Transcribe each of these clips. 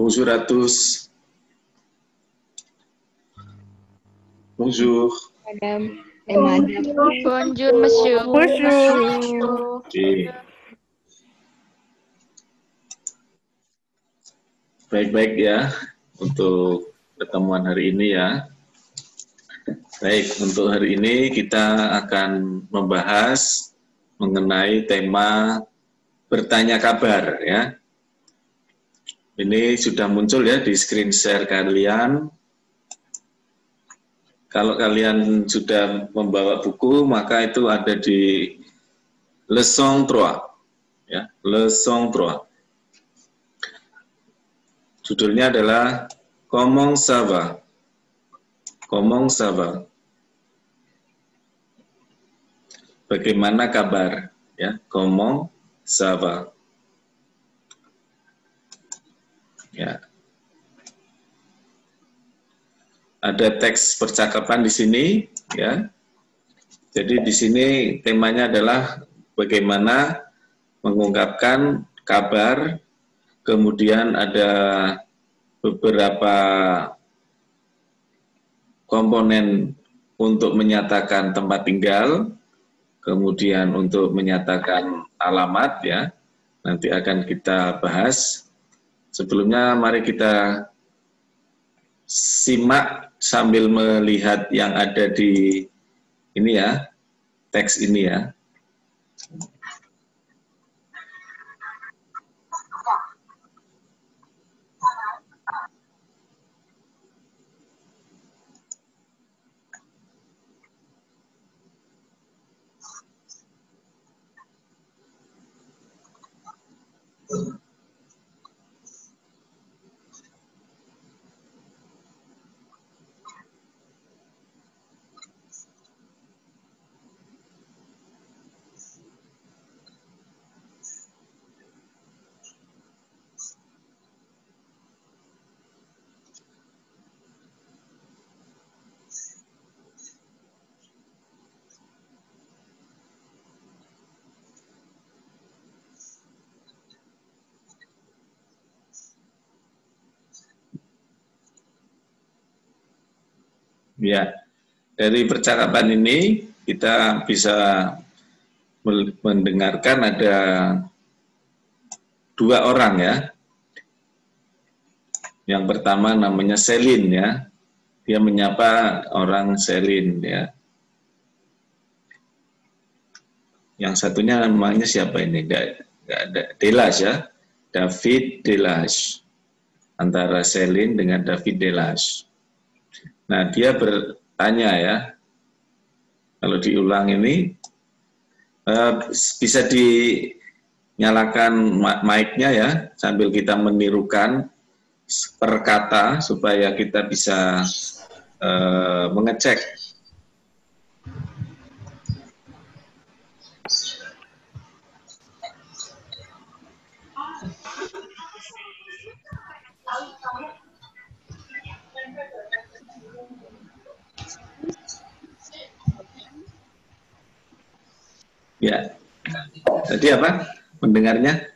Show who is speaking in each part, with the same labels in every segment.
Speaker 1: Bonjour à tous. Bonjour.
Speaker 2: Madame.
Speaker 3: Bonjour, monsieur.
Speaker 2: Bonjour.
Speaker 1: Oke. Baik-baik ya untuk pertemuan hari ini ya. Baik, untuk hari ini kita akan membahas mengenai tema bertanya kabar ya. Ini sudah muncul ya di screen share kalian. Kalau kalian sudah membawa buku, maka itu ada di leçon 3 ya, leçon 3. Judulnya adalah Comment ça va? Comment ça va? Bagaimana kabar? Ya, comment ça va? Ya. Ada teks percakapan di sini, ya. Jadi di sini temanya adalah bagaimana mengungkapkan kabar, kemudian ada beberapa komponen untuk menyatakan tempat tinggal, kemudian untuk menyatakan alamat, ya. Nanti akan kita bahas. Sebelumnya mari kita simak sambil melihat yang ada di ini ya, teks ini ya. Ya, dari percakapan ini kita bisa mendengarkan ada dua orang ya. Yang pertama namanya Selin ya. Dia menyapa orang Selin ya. Yang satunya namanya siapa ini? Nggak ada. Delas ya. David Delas. Antara Selin dengan David Delas. Nah, dia bertanya ya, kalau diulang ini, bisa dinyalakan mic-nya ya, sambil kita menirukan per kata, supaya kita bisa mengecek. Ya, tadi apa? Mendengarnya?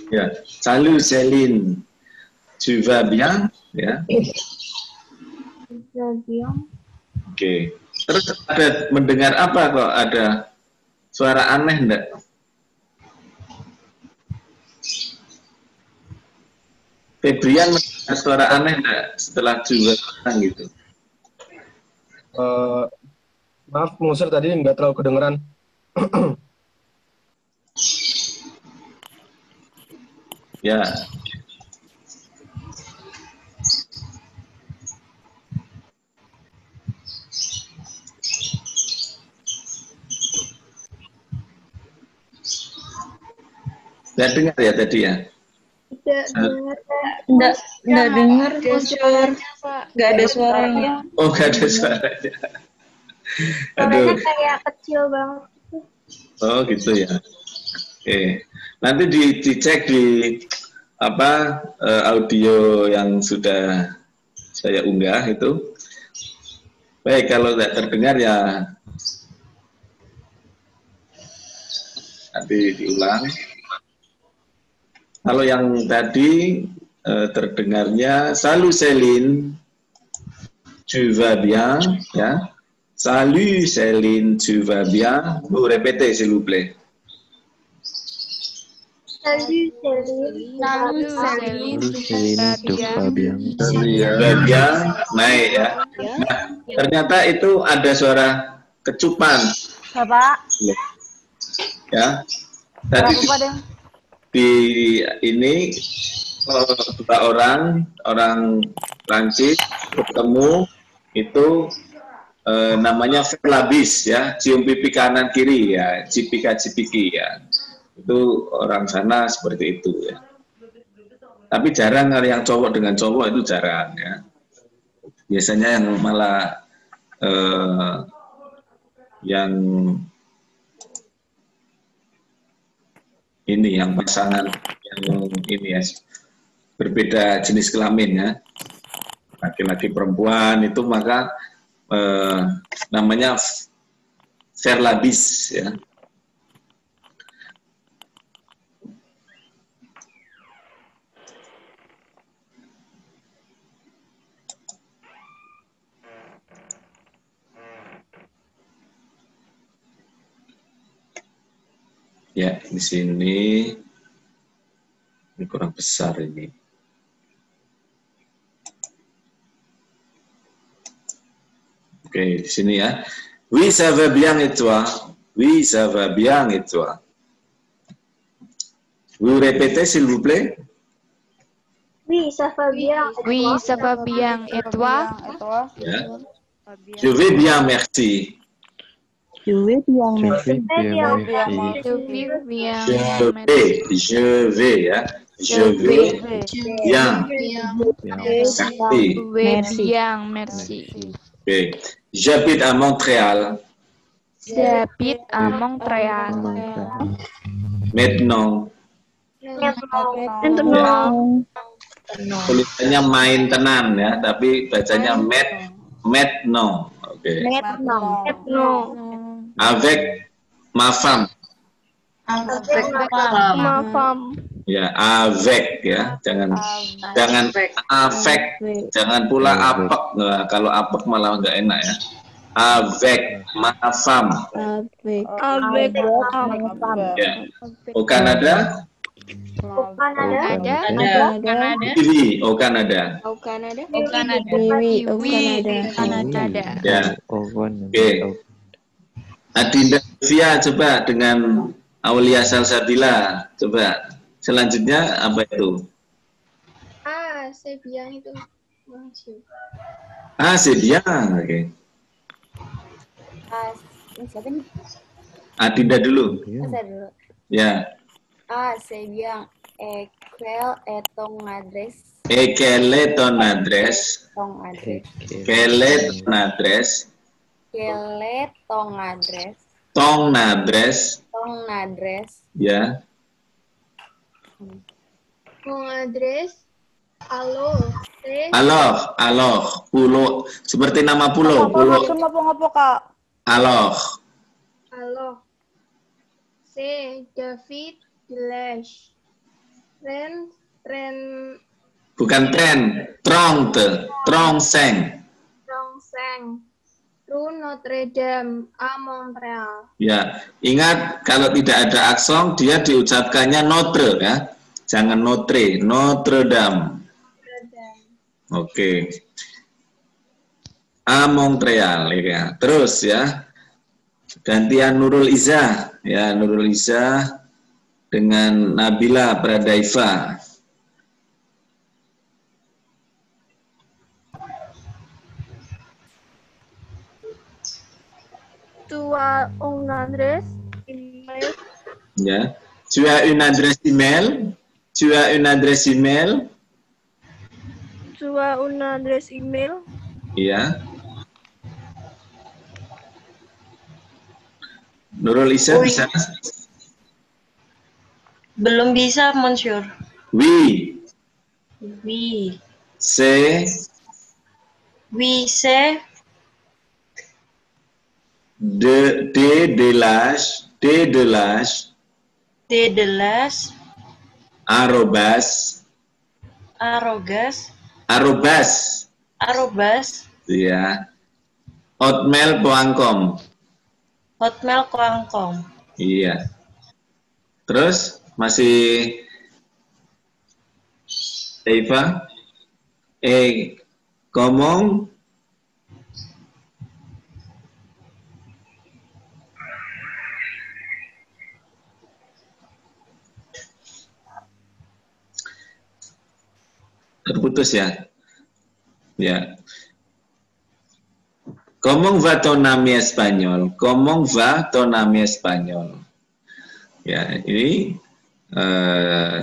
Speaker 1: Ya, salut Céline, tu vas bien? Ya. Oke. Terus ada mendengar apa kok? Ada suara aneh enggak? Febrian mendengar suara aneh enggak setelah juga gitu?
Speaker 4: Maaf, Musir tadi nggak terlalu kedengeran.
Speaker 1: Ya. Nggak dengar ya tadi ya?
Speaker 2: Nggak dengar, nggak ada suaranya.
Speaker 1: Oh, nggak ada suaranya.
Speaker 5: Suaranya kayak kecil banget.
Speaker 1: Oh gitu ya. Oke. Nanti dicek di audio yang sudah saya unggah itu. Baik, kalau tidak terdengar ya nanti diulang. Kalau yang tadi terdengarnya Salut Céline, tu vas bien, ya. Salut Céline, tu vas bien. Vous répétez s'il vous plaît.
Speaker 5: Salut Céline.
Speaker 3: Salut Céline.
Speaker 6: Tu vas bien.
Speaker 1: Bagian naik ya. Nah, ternyata itu ada suara kecupan.
Speaker 5: Bapak.
Speaker 1: Ya. Tadi di ini dua orang Prancis bertemu itu namanya verlabis ya, cium pipi kanan kiri ya, cipika-cipiki ya. Itu orang sana seperti itu ya. Tapi jarang yang cowok dengan cowok itu jarang ya. Biasanya yang malah yang ini yang pasangan yang ini ya berbeda jenis kelamin ya, laki-laki perempuan itu maka namanya verlabis ya. Ya, di sini ini kurang besar ini. Oke, di sini ya. Oui, ça va bien et toi? Oui, ça va bien et toi? Vous répétez s'il vous plaît?
Speaker 5: Oui, ça va bien.
Speaker 3: Oui, ça va bien. Et toi?
Speaker 1: Ya. Je vais bien, merci.
Speaker 6: Je vais bien, merci.
Speaker 3: Je vais bien.
Speaker 1: Je vais ya. Je vais bien. Merci.
Speaker 3: Je vais bien, merci.
Speaker 1: Oke. J'habite à Montréal.
Speaker 3: J'habite à Montréal.
Speaker 1: Maintenant. Tulisannya main tenan ya, tapi bacanya maintenant. Oke. Avec ma femme. Ya, avec ya, jangan avec, jangan pula apek. Nah, kalau apek malah nggak enak ya. Avec ma femme. Ya. Au Canada? Oui, au Canada. Ya. Oke. Adinda Via coba dengan Aulia Salsabila coba. Selanjutnya apa itu?
Speaker 5: C'est bien itu.
Speaker 1: C'est bien. Oke.
Speaker 5: Siapa nih?
Speaker 1: Adinda dulu.
Speaker 5: Saya dulu.
Speaker 1: Ya.
Speaker 5: C'est bien. Quel est ton adresse?
Speaker 1: Quelle est ton adresse?
Speaker 5: Ton adresse.
Speaker 1: Quelle est ton adresse?
Speaker 5: Quel est ton adresse?
Speaker 1: Ton adresse.
Speaker 5: Ton adresse.
Speaker 1: Ya.
Speaker 5: Ton adresse. Alors.
Speaker 1: Alors, pulau seperti nama pulau.
Speaker 5: Ngopo Kak?
Speaker 1: Alors.
Speaker 5: C'est David Village. Tren
Speaker 1: Bukan tren, trongseng.
Speaker 5: Rue Notre-Dame à Montréal.
Speaker 1: Ya, ingat kalau tidak ada aksen dia diucapkannya Notre ya. Jangan Notre Dame. Oke. A Montreal ya. Terus ya. Gantian Nurul Izzah ya, Nurul Izzah dengan Nabila Pradaifa.
Speaker 5: Tu as une adresse email?
Speaker 1: Ya. Tu as une adresse email? Tu as une adresse email?
Speaker 5: Tu as une adresse email?
Speaker 1: Iya. Nurul Isa
Speaker 2: Oui.
Speaker 1: bisa?
Speaker 2: Belum bisa, Monsieur.
Speaker 1: Oui.
Speaker 2: Oui.
Speaker 1: C'est
Speaker 2: Oui, c'est
Speaker 1: de l'âge,
Speaker 2: de las
Speaker 1: arrobas,
Speaker 2: arrobas,
Speaker 1: ya, hotmail.com.
Speaker 2: hotmail.com.
Speaker 1: Iya. Terus masih Eva? Ngomong terputus ya. Ya. ¿Cómo va ton ami español? ¿Cómo va ton ami español? Ya, ini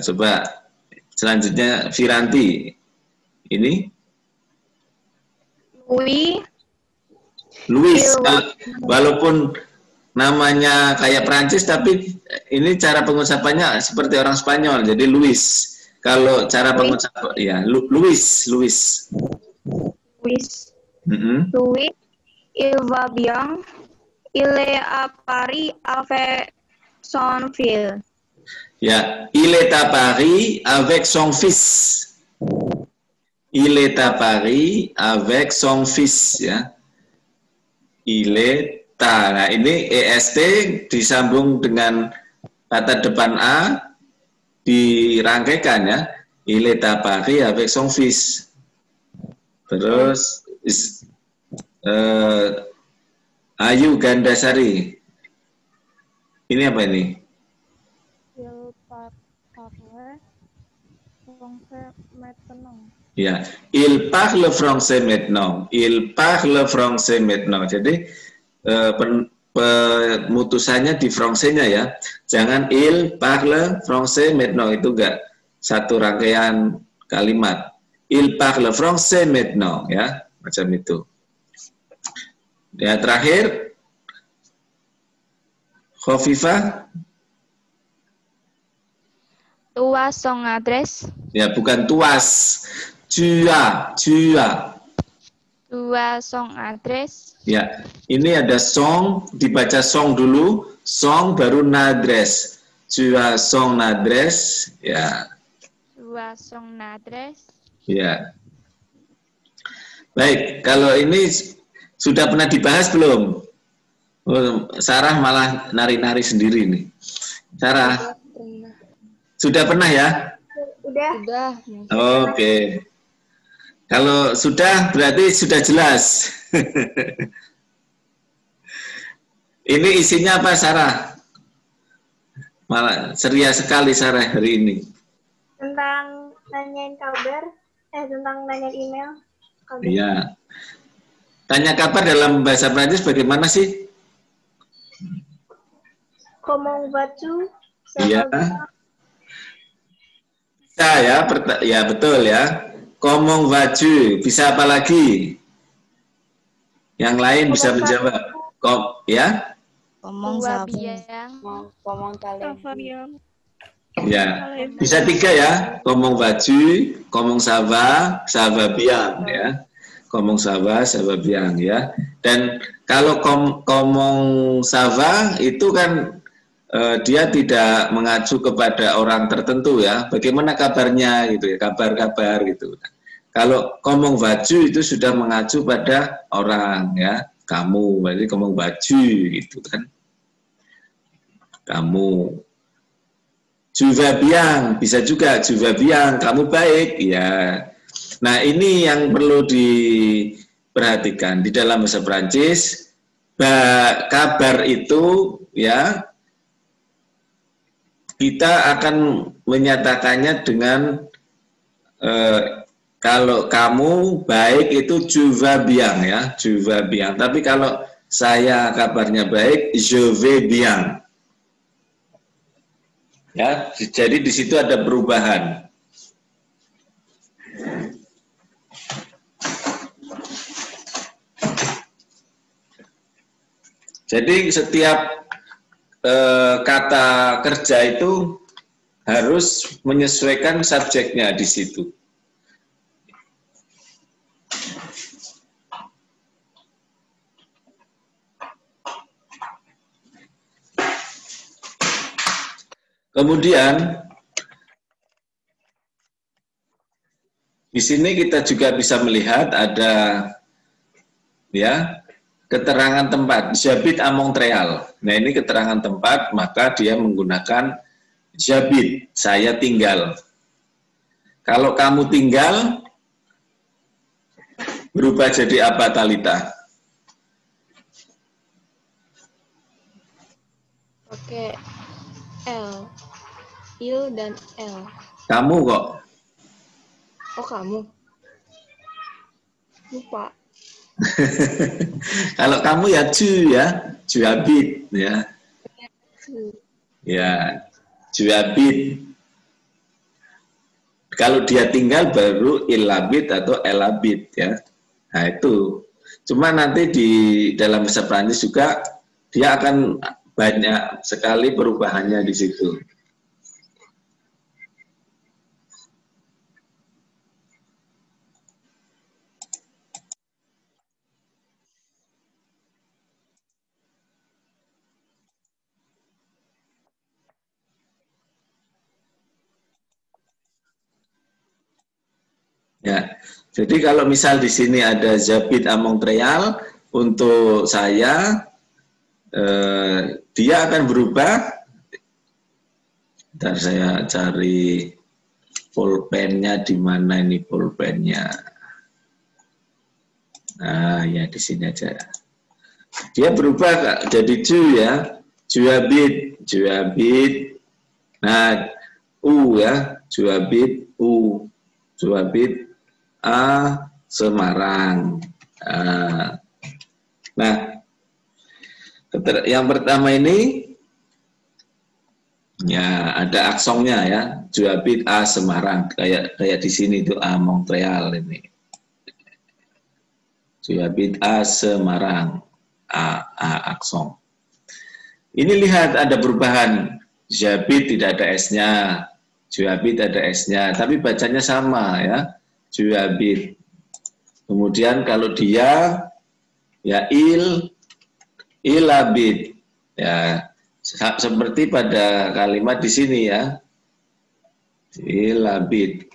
Speaker 1: coba selanjutnya Viranti. Ini
Speaker 3: Oui,
Speaker 1: Luis. Walaupun namanya kayak Prancis, tapi ini cara pengucapannya seperti orang Spanyol. Jadi Luis. Kalau cara pengucapan, ya Luis.
Speaker 3: Louis, Louis, il va bien, il est à Paris avec son fils.
Speaker 1: Ya, il est à Paris avec son fils. Il est à Paris avec son fils, ya. Il est à. Nah, ini EST disambung dengan kata depan A, dirangkaikan ya. Il est à Paris avec son fils. Terus Ayu Gandasari. Ini apa ini? Ya, il parle français maintenant. Il parle français maintenant. Jadi pemutusannya di français-nya ya. Jangan il parle français maintenant, itu enggak satu rangkaian kalimat. Il parle français maintenant ya, macam itu. Ya, terakhir Khofifah.
Speaker 3: Tua son adres.
Speaker 1: Ya, bukan tuas. Tua.
Speaker 3: Tua son adres.
Speaker 1: Ya, ini ada song, dibaca song dulu, song baru nadres. Tua song nadres, ya.
Speaker 3: Tua son adres.
Speaker 1: Ya. Baik, kalau ini sudah pernah dibahas belum? Oh, Sarah malah nari-nari sendiri nih. Sarah, sudah pernah ya?
Speaker 5: Udah.
Speaker 1: Oke. Kalau sudah berarti sudah jelas. Ini isinya apa, Sarah? Malah ceria sekali Sarah hari ini.
Speaker 5: Tentang nanyain kabar, tentang nanyain email.
Speaker 1: Iya. Tanya kabar dalam bahasa Prancis bagaimana sih?
Speaker 5: Comment vas-tu?
Speaker 1: Iya. Bisa ya, ya betul ya. Comment vas-tu? Bisa apa lagi? Yang lain bisa menjawab. Ya?
Speaker 3: Tua bien.
Speaker 1: Ya. Bisa 3 ya. Comment vas-tu? Comment ça va bien ya. Comment ça va bien ya. Dan kalau comment ça va itu kan dia tidak mengacu kepada orang tertentu ya. Bagaimana kabarnya gitu ya, kabar-kabar gitu. Kalau comment vas-tu itu sudah mengacu pada orang ya, kamu. Berarti comment vas-tu gitu kan. Kamu. Tu vas bien, bisa juga tu vas bien, kamu baik ya. Nah, ini yang perlu diperhatikan di dalam bahasa Prancis. Kabar itu ya kita akan menyatakannya dengan kalau kamu baik itu tu vas bien ya, tu vas bien. Tapi kalau saya kabarnya baik, je vais bien. Ya, jadi di situ ada perubahan. Jadi setiap kata kerja itu harus menyesuaikan subjeknya di situ. Kemudian di sini kita juga bisa melihat ada ya keterangan tempat, J'habite à Montréal. Nah, ini keterangan tempat, maka dia menggunakan J'habite, saya tinggal. Kalau kamu tinggal, berubah jadi apa, Talita?
Speaker 5: Pakai L. Il dan L.
Speaker 1: Kamu kok.
Speaker 5: Oh, kamu. Lupa.
Speaker 1: Kalau kamu ya tu ya, J'habite ya. Ya, J'habite. Kalau dia tinggal baru il habite atau elle habite ya. Nah, itu. Cuma nanti di dalam bahasa Prancis juga dia akan banyak sekali perubahannya di situ. Ya, jadi kalau misal di sini ada J'habite à Montréal, untuk saya dia akan berubah. Ntar saya cari pulpennya di mana ini pulpennya. Nah, ya di sini aja. Dia berubah Kak, jadi ju ya, J'habite, J'habite. Nah, u ya, J'habite u, J'habite a Semarang. Nah, yang pertama ini ya ada aksongnya ya, J'habite a Semarang, kayak di sini itu a Montreal ini. J'habite a Semarang, a aksong. Ini lihat ada perubahan, J'habite tidak ada S-nya, J'habite ada S-nya, tapi bacanya sama ya. J'habite. Kemudian kalau dia ya il habite ya seperti pada kalimat di sini ya. Il habite.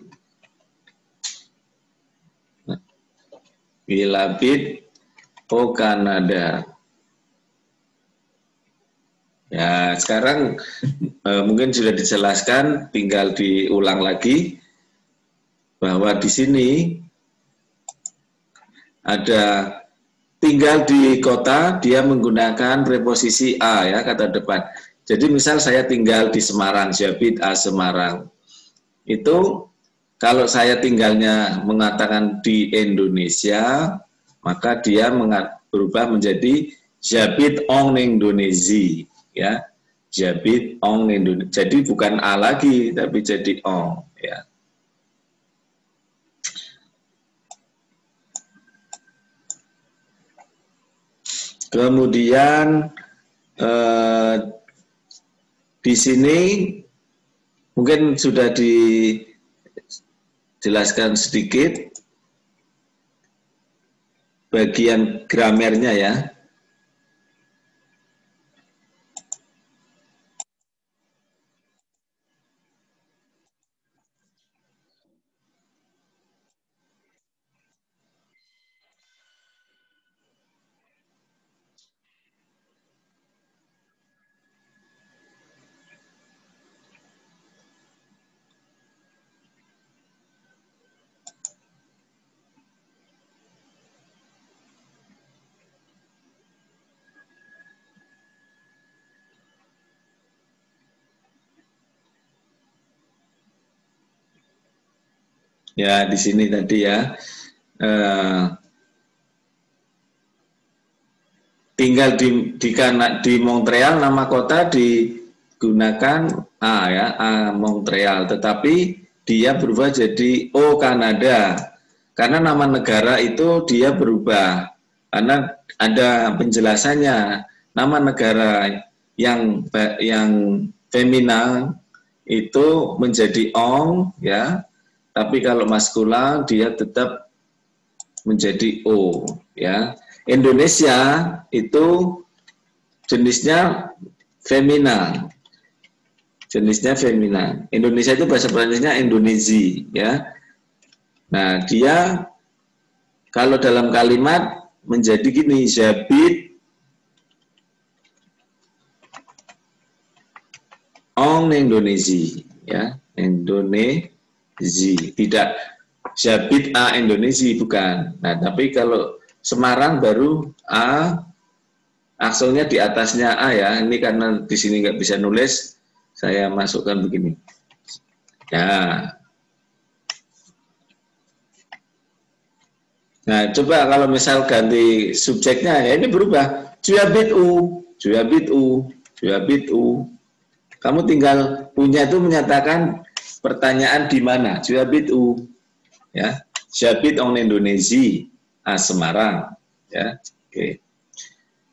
Speaker 1: Il habite au Canada. Ya, sekarang mungkin sudah dijelaskan, tinggal diulang lagi. Bahwa di sini ada tinggal di kota, dia menggunakan preposisi a ya, kata depan. Jadi misal saya tinggal di Semarang, J'habite à Semarang. Itu kalau saya tinggalnya mengatakan di Indonesia, maka dia berubah menjadi J'habite en Indonésie ya. J'habite en Indonésie. Jadi bukan a lagi tapi jadi en ya. Kemudian di sini mungkin sudah dijelaskan sedikit bagian gramernya ya. Ya, di sini tadi ya, tinggal di Montreal, nama kota digunakan A ya, A Montreal, tetapi dia berubah jadi O Kanada, karena nama negara itu dia berubah, karena ada penjelasannya, nama negara yang femina itu menjadi ong, ya. Tapi kalau maskulan dia tetap menjadi o, ya. Indonesia itu jenisnya femina. Jenisnya femina. Indonesia itu bahasa Prancisnya Indonesia, ya. Nah, dia kalau dalam kalimat menjadi gini, j'habite en Indonesia, ya. Indonesia. Tidak j'habite à Indonesia, bukan. Nah, tapi kalau Semarang baru A, aksennya di atasnya A, ya. Ini karena di sini nggak bisa nulis, saya masukkan begini. Ya. Nah, coba kalau misal ganti subjeknya, ya ini berubah. Tu habites où? Tu habites où? Tu habites où? Kamu tinggal punya itu menyatakan pertanyaan di mana? Tu habites où? Ya, j'habite en Indonesia, Semarang. Ya, oke.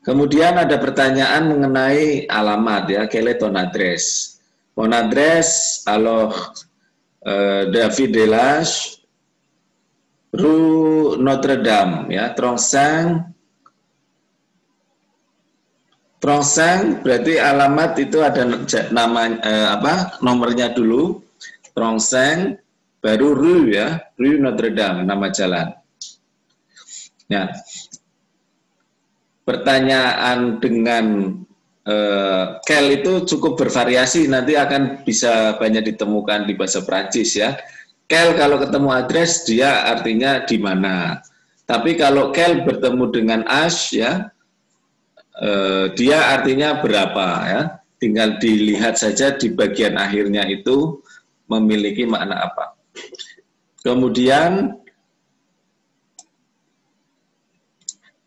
Speaker 1: Kemudian ada pertanyaan mengenai alamat, ya, quelle est ton adresse? Mon adresse, alors David Delage, Rue Notre-Dame, ya, 35 berarti alamat itu ada nama nomornya dulu, 35 baru Rue, ya, Rue Notre-Dame, nama jalan. Ya. Pertanyaan dengan kel itu cukup bervariasi, nanti akan bisa banyak ditemukan di bahasa Prancis, ya. Kel kalau ketemu address dia artinya di mana. Tapi kalau kel bertemu dengan as, ya, dia artinya berapa, ya. Tinggal dilihat saja di bagian akhirnya itu memiliki makna apa. Kemudian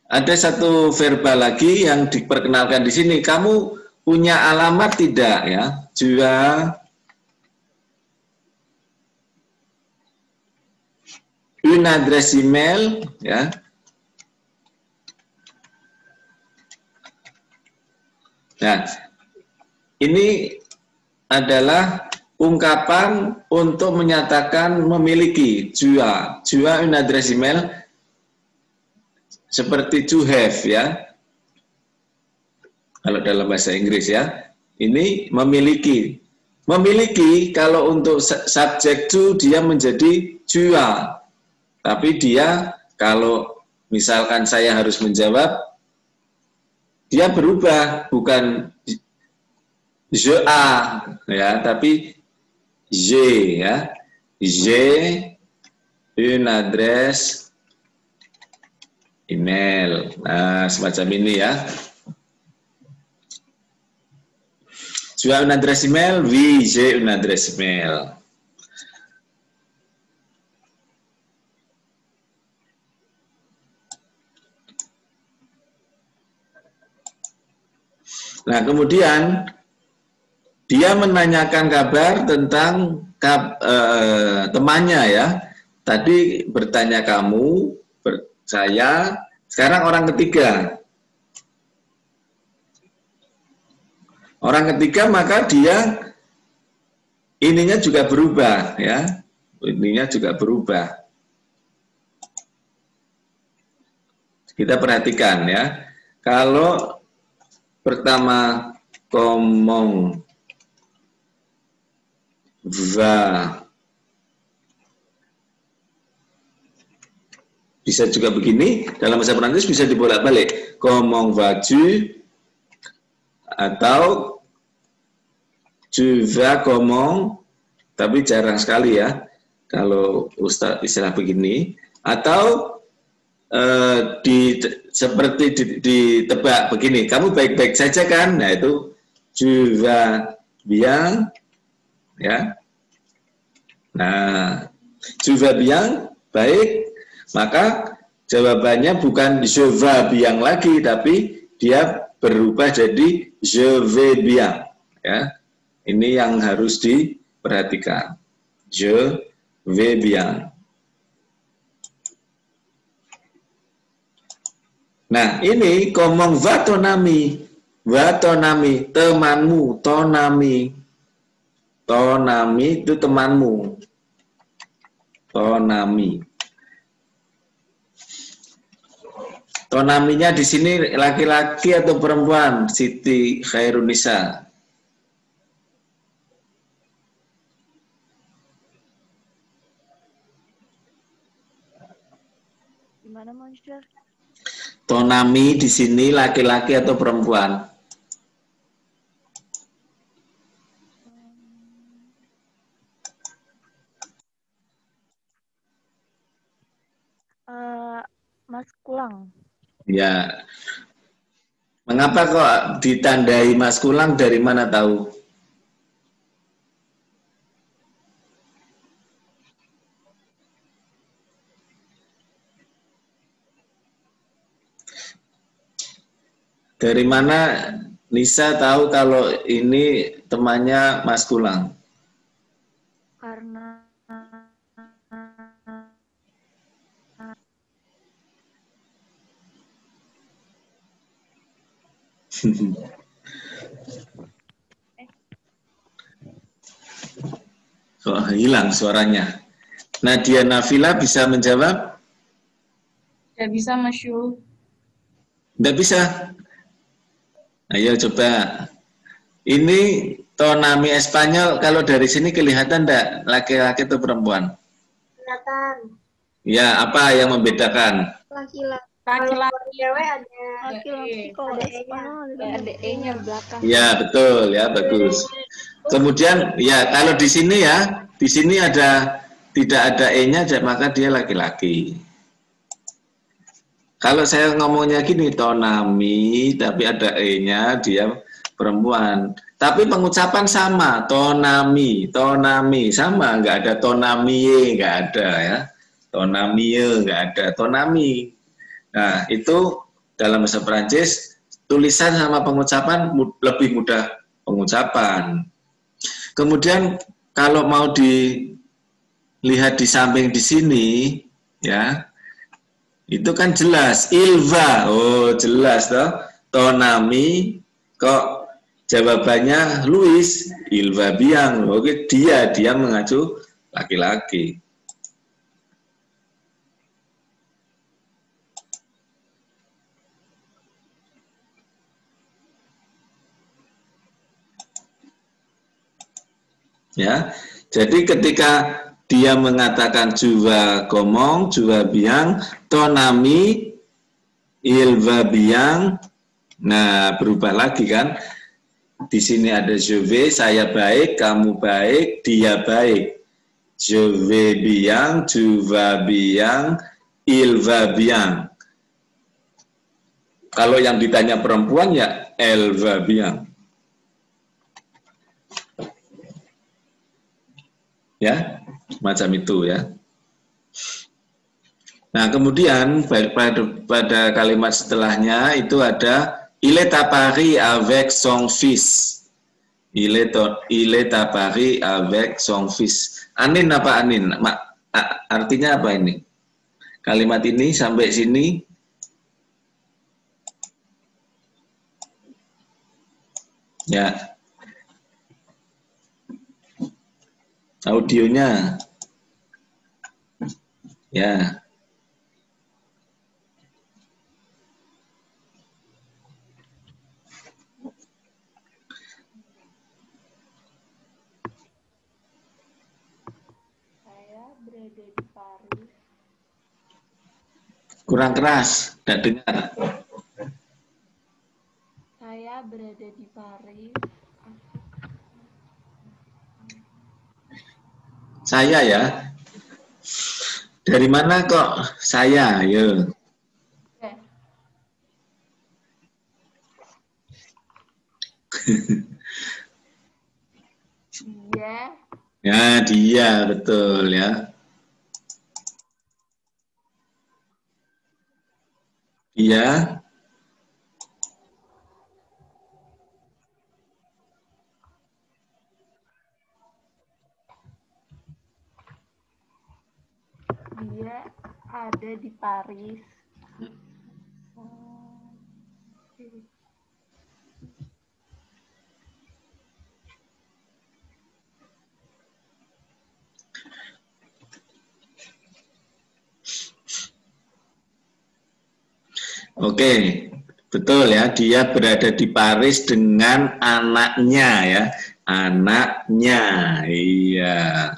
Speaker 1: ada satu verbal lagi yang diperkenalkan di sini. Kamu punya alamat tidak, ya? Jua une adresse email, ya. Nah, ini adalah ungkapan untuk menyatakan memiliki. Jua une adresse email seperti to have, ya. Kalau dalam bahasa Inggris, ya. Ini memiliki. Memiliki kalau untuk subjek to dia menjadi jua. Tapi dia kalau misalkan saya harus menjawab, dia berubah, bukan je a, ya, tapi je, ya. J'ai une adresse email. Nah, semacam ini, ya. Tu as une adresse email? Oui, j'ai une adresse email. Nah, kemudian dia menanyakan kabar tentang temannya, ya. Tadi bertanya kamu, saya, sekarang orang ketiga. Orang ketiga maka dia ininya juga berubah, ya. Ininya juga berubah. Kita perhatikan, ya. Kalau pertama comment va, bisa juga begini, dalam bahasa Prancis bisa dibolak-balik. Comment vas-tu? Atau tu vas comment? Tapi jarang sekali, ya, kalau Ustadz istilah begini. Atau seperti ditebak begini, kamu baik-baik saja kan? Nah, itu tu vas bien, ya. Nah, tu vas bien, baik. Maka jawabannya bukan je vais bien lagi, tapi dia berubah jadi je vais bien, ya. Ini yang harus diperhatikan. Je vais bien. Nah, ini comment va ton ami? Wa tonami, temanmu, tonami. Tonami itu temanmu. Tonami. Tonaminya di sini laki-laki atau perempuan? Siti Khairunisa.
Speaker 5: Gimana, Monster?
Speaker 1: Tonami di sini laki-laki atau perempuan?
Speaker 5: Mas Kulang.
Speaker 1: Ya. Mengapa kok ditandai maskulang, dari mana tahu? Dari mana Nisa tahu kalau ini temannya Mas Kulang?
Speaker 5: Karena
Speaker 1: Kok hilang suaranya? Nadia Nafila bisa menjawab?
Speaker 2: Tidak bisa, Mas Yu.
Speaker 1: Tidak bisa. Ayo coba. Ini tonami Espanyol, kalau dari sini kelihatan enggak laki-laki atau perempuan?
Speaker 3: Kelihatan.
Speaker 1: Ya, apa yang membedakan?
Speaker 3: Laki-laki.
Speaker 2: Laki-laki
Speaker 3: Cewek ada
Speaker 5: laki-laki kalau
Speaker 3: ada
Speaker 5: Espanyol
Speaker 2: ada E-nya belakang.
Speaker 1: Ya, betul ya, bagus. Kemudian ya kalau di sini ya, di sini ada tidak ada E-nya, maka dia laki-laki. Kalau saya ngomongnya gini, tonami, tapi ada E-nya, dia perempuan. Tapi pengucapan sama, tonami, tonami, sama, nggak ada tonamie, nggak ada ya. Tonamie, nggak ada, tonami. Nah, itu dalam bahasa Perancis, tulisan sama pengucapan lebih mudah pengucapan. Kemudian kalau mau dilihat di samping di sini, ya, itu kan jelas, Ilva, oh jelas toh, Tonami, kok jawabannya Luis, Ilva Biang, oke dia mengacu laki-laki. Ya, jadi ketika dia mengatakan jua gomong, jua biang, tonami, ilva biang, nah berubah lagi kan? Di sini ada je vais, saya baik, kamu baik, dia baik. Je vais bien, tu vas bien, il va bien. Kalau yang ditanya perempuan ya elle va bien. Ya, macam itu ya. Nah, kemudian pada kalimat setelahnya itu ada il est à Paris avec son fils. Il est à Paris avec son fils. Anin apa anin? Artinya apa ini? Kalimat ini sampai sini. Ya. Audionya. Ya.
Speaker 2: Berada di Paris.
Speaker 1: Kurang keras, tidak dengar.
Speaker 2: Saya berada di Paris.
Speaker 1: Saya ya. Dari mana kok saya? Yo.
Speaker 2: Dia.
Speaker 1: Ya, dia betul ya. Dia
Speaker 2: ada di Paris.
Speaker 1: Oke, betul ya. Dia berada di Paris dengan anaknya ya. Anaknya, iya.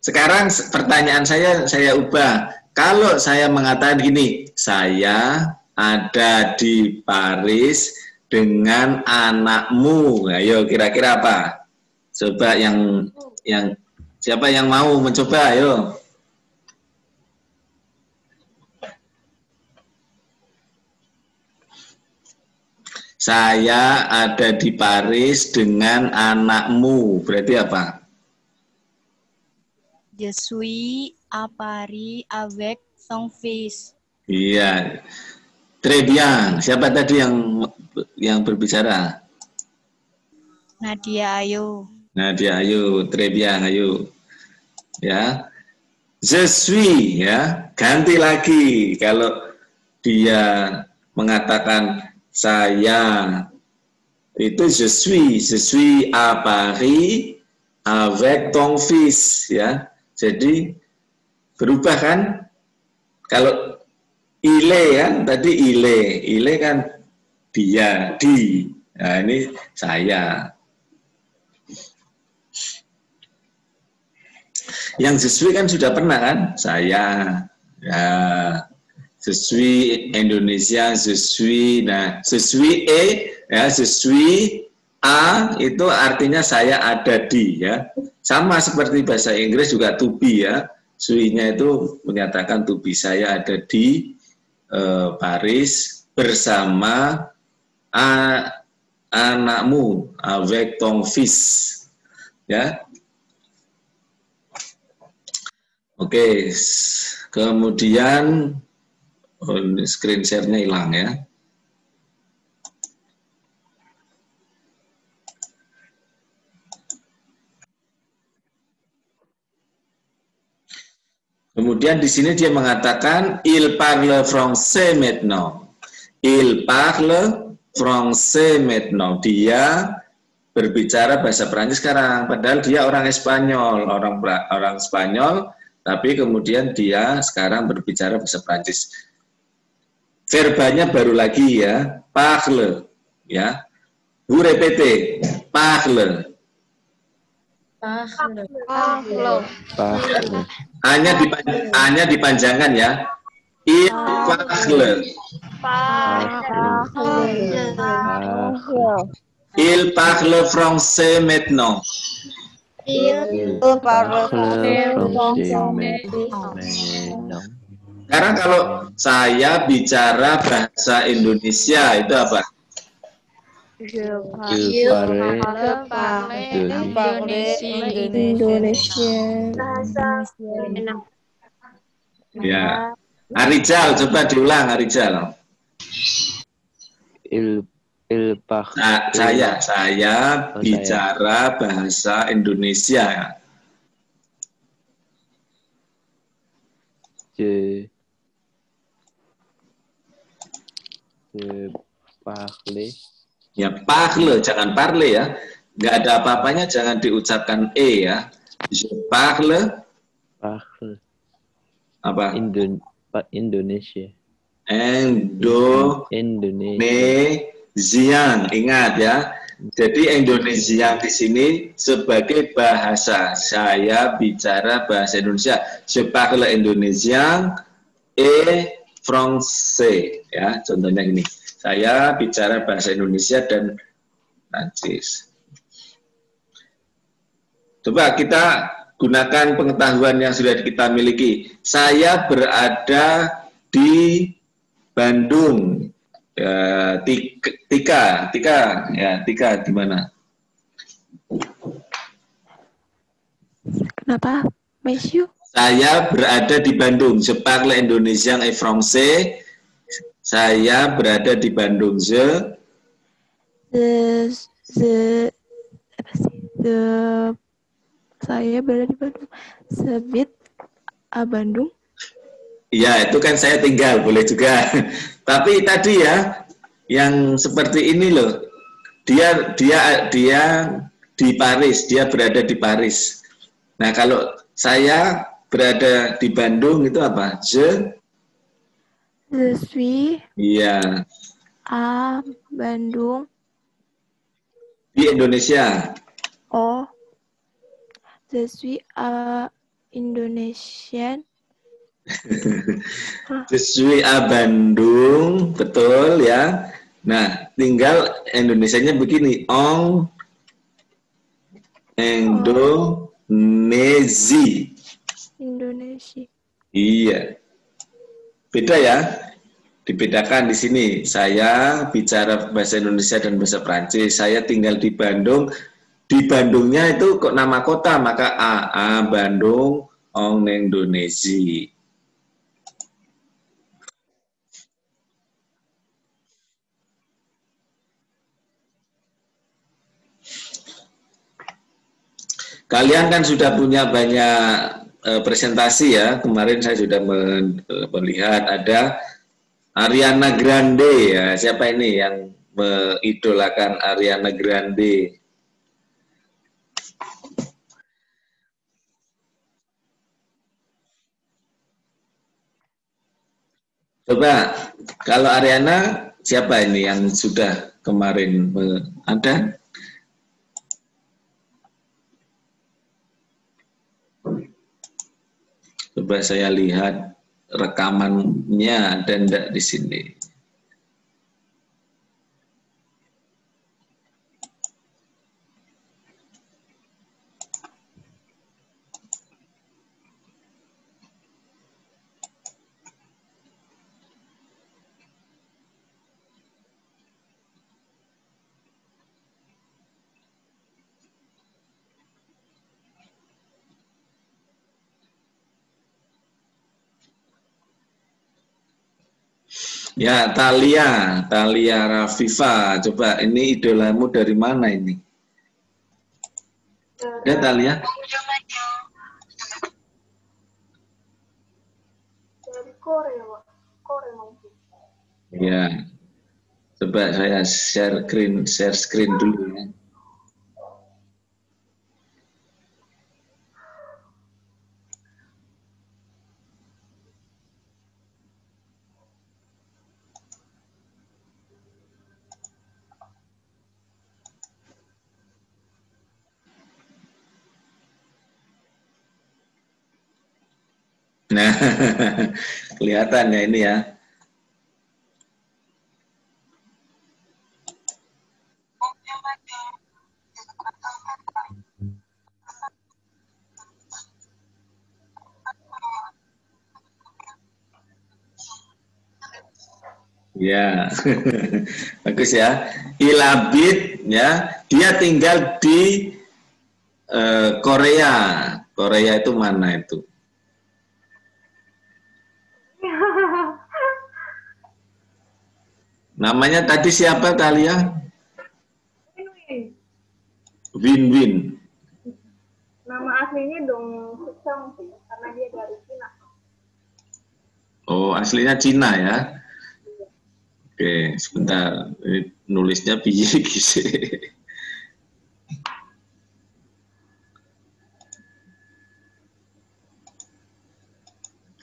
Speaker 1: Sekarang pertanyaan saya ubah. Kalau saya mengatakan gini, saya ada di Paris dengan anakmu. Ayo kira-kira apa? Coba yang siapa yang mau mencoba? Ayo. Saya ada di Paris dengan anakmu. Berarti apa?
Speaker 7: Je suis à Paris avec son fils.
Speaker 1: Iya. Très bien. Siapa tadi yang berbicara?
Speaker 7: Nadia Ayu.
Speaker 1: Nadia Ayu. Très bien, Ayu. Ya. Je suis ya. Ganti lagi kalau dia mengatakan saya itu je suis à Paris avec ton fils ya. Jadi berubah kan? Kalau ile kan tadi ile kan dia, di. Nah, ini saya. Yang je suis kan sudah pernah kan? Saya. Ya. Je suis Indonesia, je suis, nah, je suis ya, je suis a itu artinya saya ada di, ya. Sama seperti bahasa Inggris juga to be ya, suis-nya itu menyatakan to be, saya ada di Paris bersama anakmu, avec ton fils, ya. Oke, kemudian screen share-nya hilang ya. Kemudian di sini dia mengatakan il parle français maintenant. Il parle français maintenant. Dia berbicara bahasa Prancis sekarang, padahal dia orang Spanyol, orang Spanyol, tapi kemudian dia sekarang berbicara bahasa Prancis. Verbanya baru lagi ya, parle, ya. Vous répétez, parle. Hanya dipanjangkan ya. Il parle. Il parle français maintenant.
Speaker 6: Il parle français maintenant.
Speaker 1: Sekarang kalau saya bicara bahasa Indonesia itu apa?
Speaker 6: Je parle Indonesia.
Speaker 1: Ya. Arijal, coba diulang Arijal. Saya bicara bahasa Indonesia.
Speaker 6: Je parle.
Speaker 1: Ya, parle, jangan parle ya. Nggak ada apa-apanya, jangan diucapkan e ya. Je parle.
Speaker 6: Parle.
Speaker 1: Apa?
Speaker 6: Indonesia.
Speaker 1: Indonesian, ingat ya. Jadi Indonesian di sini sebagai bahasa. Saya bicara bahasa Indonesia. Je parle indonésien et français. Ya, contohnya gini. Saya bicara bahasa Indonesia dan Prancis. Coba kita gunakan pengetahuan yang sudah kita miliki. Saya berada di Bandung. Ya, Tika di mana?
Speaker 5: Kenapa, Monsieur?
Speaker 1: Saya berada di Bandung. Je parle indonésien et français. Saya berada di Bandung. Saya
Speaker 5: berada di Bandung. Sebit Bandung.
Speaker 1: Ya, itu kan saya tinggal, boleh juga. Tapi tadi ya, yang seperti ini loh. Dia di Paris, dia berada di Paris. Nah, kalau saya berada di Bandung itu apa? Je
Speaker 5: Je suis
Speaker 1: Iya.
Speaker 5: à Bandung.
Speaker 1: Di Indonesia.
Speaker 5: Oh, je suis à Indonesian.
Speaker 1: Sesuai A Bandung, betul ya. Nah, tinggal Indonesianya begini, Ong Indonesi.
Speaker 5: Indonesia.
Speaker 1: Iya. Beda ya. Dibedakan di sini. Saya bicara bahasa Indonesia dan bahasa Prancis. Saya tinggal di Bandung. Di Bandungnya itu kok nama kota, maka A Bandung, Ong Indonesi. Kalian kan sudah punya banyak presentasi ya. Kemarin saya sudah melihat ada Ariana Grande ya. Siapa ini yang mengidolakan Ariana Grande? Coba kalau Ariana, siapa ini yang sudah kemarin ada? Coba saya lihat rekamannya ada enggak di sini. Ya, Thalia Rafifa. Coba ini idolamu dari mana ini? Ya, Thalia?
Speaker 2: Dari Korea, Pak. Korea mungkin.
Speaker 1: Ya. Coba saya share screen dulu ya. Nah, kelihatan ya ini ya. Ya, bagus ya. Ilabit ya, dia tinggal di Korea. Korea itu mana itu? Namanya tadi siapa, Thalia? Win.
Speaker 2: Nama aslinya Dong Suchong sih, karena dia dari Cina.
Speaker 1: Oh, aslinya Cina ya? Oke, sebentar. Ini nulisnya piye gisi.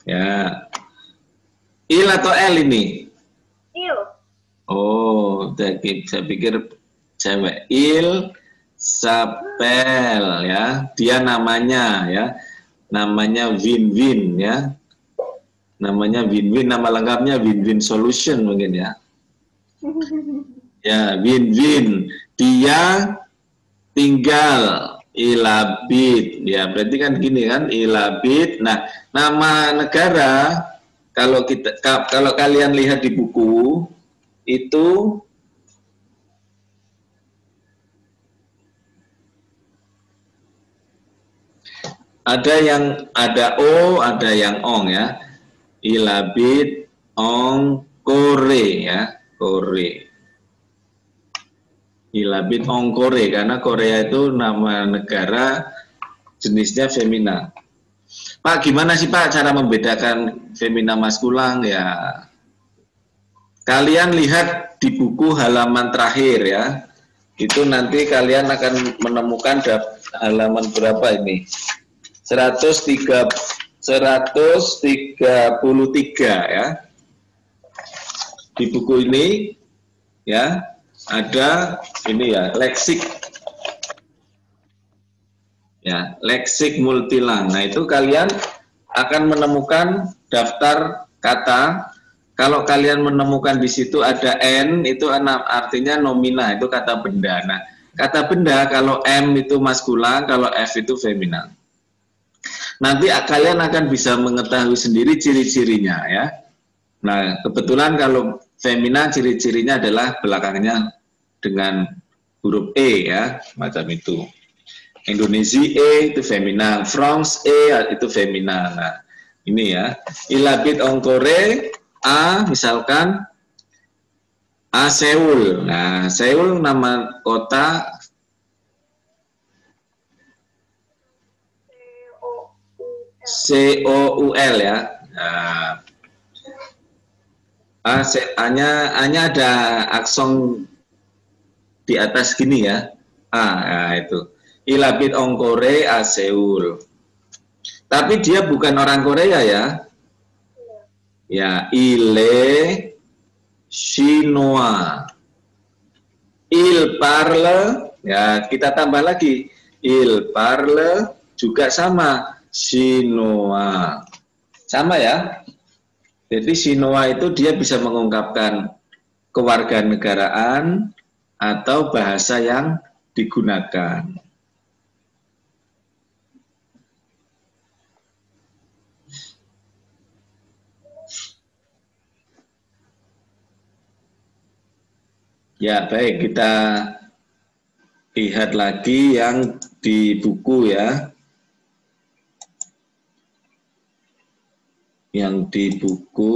Speaker 1: Ya. Il atau L ini?
Speaker 2: Il.
Speaker 1: Oh, saya pikir cewek. Il Sapel ya. Dia namanya ya. Namanya Win ya. Namanya Win, nama lengkapnya Win Solution mungkin ya. Ya, Win. Dia tinggal Ilabit. Ya, berarti kan gini kan, Ilabit. Nah, nama negara kalau kalian lihat di buku itu ada O, ada yang Ong ya. Ilabit, Ong, Kore ya, Kore. Ilabit, Ong, Kore, karena Korea itu nama negara jenisnya femina. Pak, gimana sih Pak cara membedakan femina maskulang ya? Kalian lihat di buku halaman terakhir ya. Itu nanti kalian akan menemukan halaman berapa ini? 133 ya. di buku ini ya ada ini ya leksik ya, leksik multilang. Nah, itu kalian akan menemukan daftar kata. Kalau kalian menemukan di situ ada N, itu artinya nomina, itu kata benda. Nah, kata benda kalau M itu maskulan, kalau F itu femina. Nanti kalian akan bisa mengetahui sendiri ciri-cirinya ya. Nah, kebetulan kalau femina ciri-cirinya adalah belakangnya dengan huruf E ya, macam itu. Indonesia E itu femina, France E itu femina. Nah, ini ya. Ilabit ongkore A misalkan A Seoul. Nah, Seoul nama kota C-O-U-L ya. Nah, A-nya ada aksen di atas gini ya. Nah, itu. Ilabit ongkore A Seoul. Tapi dia bukan orang Korea ya. Ya, ile Chinois. Il parle, ya kita tambah lagi. Il parle juga sama. Chinois. Sama ya. Jadi Chinois itu dia bisa mengungkapkan kewarganegaraan atau bahasa yang digunakan. Ya, baik, kita lihat lagi yang di buku ya. Yang di buku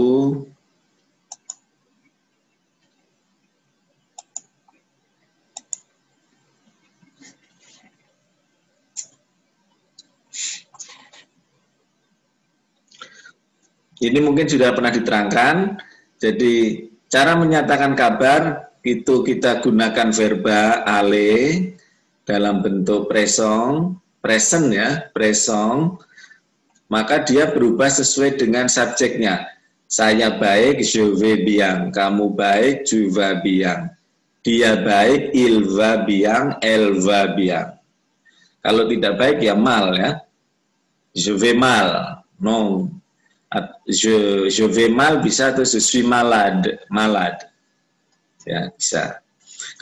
Speaker 1: ini mungkin sudah pernah diterangkan. Jadi cara menyatakan kabar itu kita gunakan verba ale dalam bentuk present ya, present. Maka dia berubah sesuai dengan subjeknya. Saya baik, je vais bien. Kamu baik, tu vas bien. Dia baik, il va bien, elle va bien. Kalau tidak baik ya mal ya. Je vais mal. Non. Je vais mal bisa atau je suis malade. Ya, bisa.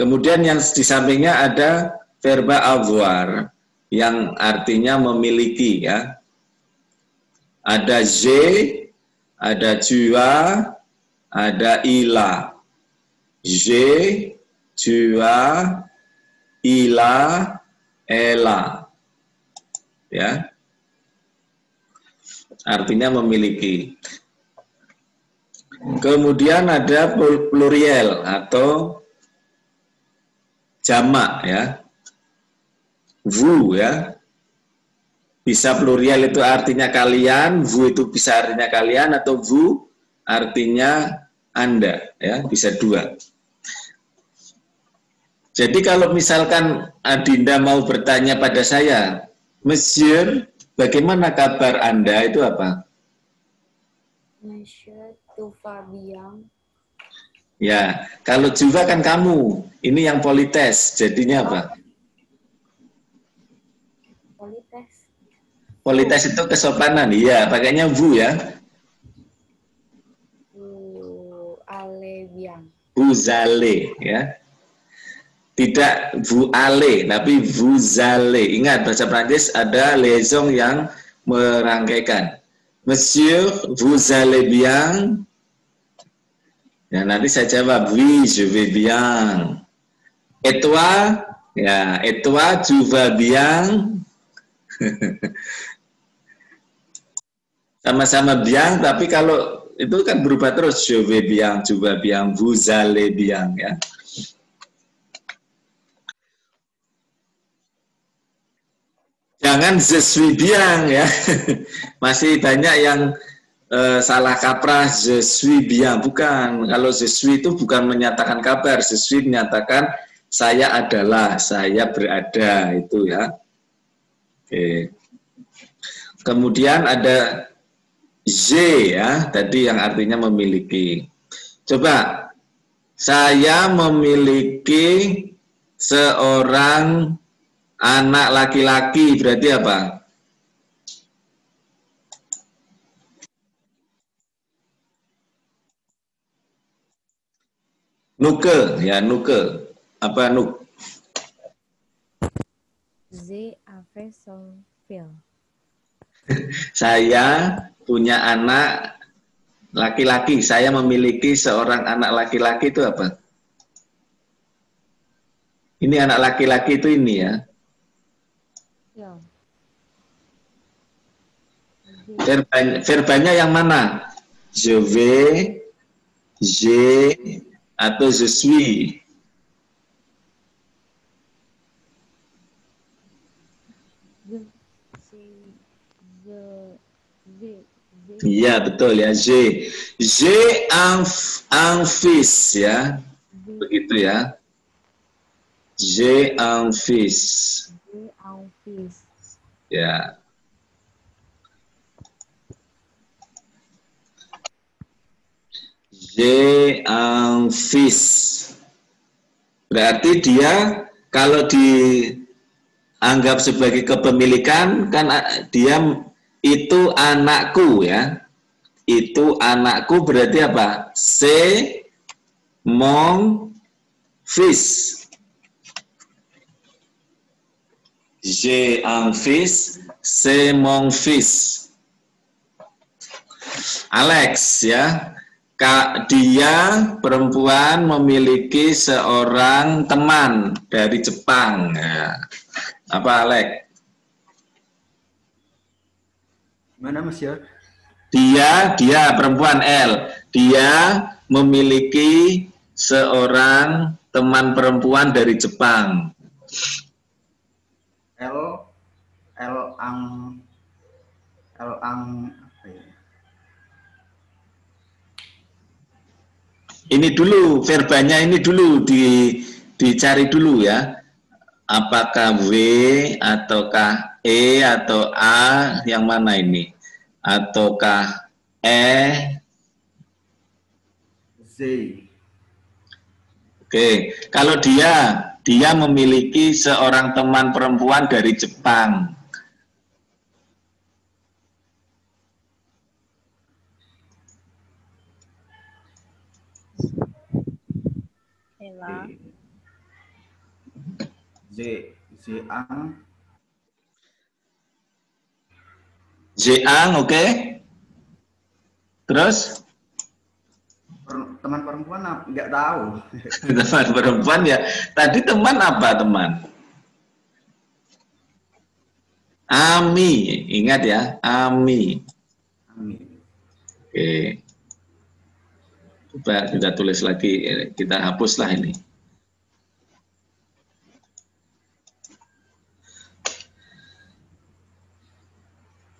Speaker 1: Kemudian yang di sampingnya ada verba avoir yang artinya memiliki ya. Ada je, ada tua, ada ila. Je, tua, ila, ela. Ya. Artinya memiliki. Kemudian ada pluriel atau jamak ya. Vous ya. Bisa pluriel itu artinya kalian, vous itu bisa artinya kalian, atau vous artinya Anda, ya bisa dua. Jadi kalau misalkan Adinda mau bertanya pada saya, Monsieur, bagaimana kabar Anda, itu apa?
Speaker 3: Monsieur, tout va bien.
Speaker 1: Ya, kalau juga kan kamu, ini yang polites, jadinya apa?
Speaker 3: Polites.
Speaker 1: Polites itu kesopanan, iya, pakainya vous ya.
Speaker 3: Allez bien.
Speaker 1: Vous allez, ya. Tidak vous allez, tapi vous allez. Ingat, bahasa Prancis ada liaison yang merangkaikan. Monsieur, vous allez bien? Ya, nanti saya jawab, oui, je vais bien. Et toi? Ya, et toi, tu vas bien? Sama-sama bien, tapi kalau itu kan berubah terus, je vais bien, tu vas bien, vous allez bien, ya. Jangan je suis bien, ya. Masih banyak yang salah kaprah, je suis bien, bukan. Kalau je suis itu bukan menyatakan kabar, je suis menyatakan saya adalah, saya berada, itu ya. Oke. Kemudian ada je ya, tadi yang artinya memiliki. Coba Saya memiliki seorang anak laki-laki, berarti apa? Nuke, ya nuke. Apa nuk?
Speaker 8: J'ai son fil.
Speaker 1: Saya punya anak laki-laki. Saya memiliki seorang anak laki-laki itu apa? Ini anak laki-laki itu ini ya. Verbanya yang mana? Je vais, j'ai, atau je suis? Iya betul ya. J'ai un fils ya. Begitu ya. J'ai un fils. Ya. J'ai un fils. Berarti dia kalau dianggap sebagai kepemilikan kan dia itu anakku ya. Itu anakku berarti apa? C'est mon fils. J'ai un fils, c'est mon fils. Alex ya. Dia perempuan memiliki seorang teman dari Jepang. Ya. Apa Alex?
Speaker 9: Mana Mas ya?
Speaker 1: Dia perempuan L. Dia memiliki seorang teman perempuan dari Jepang.
Speaker 9: L ang apa ya?
Speaker 1: Ini dulu verbanya ini dulu dicari dulu ya. Apakah W ataukah E atau A, yang mana ini? Ataukah E?
Speaker 9: Z.
Speaker 1: Oke, kalau dia memiliki seorang teman perempuan dari Jepang.
Speaker 8: Ella.
Speaker 1: Jeang, oke. Terus?
Speaker 9: Teman perempuan nggak tahu.
Speaker 1: Teman perempuan ya. Tadi teman apa teman? Ami, ingat ya, Ami. Oke. Coba kita tulis lagi, kita hapuslah ini.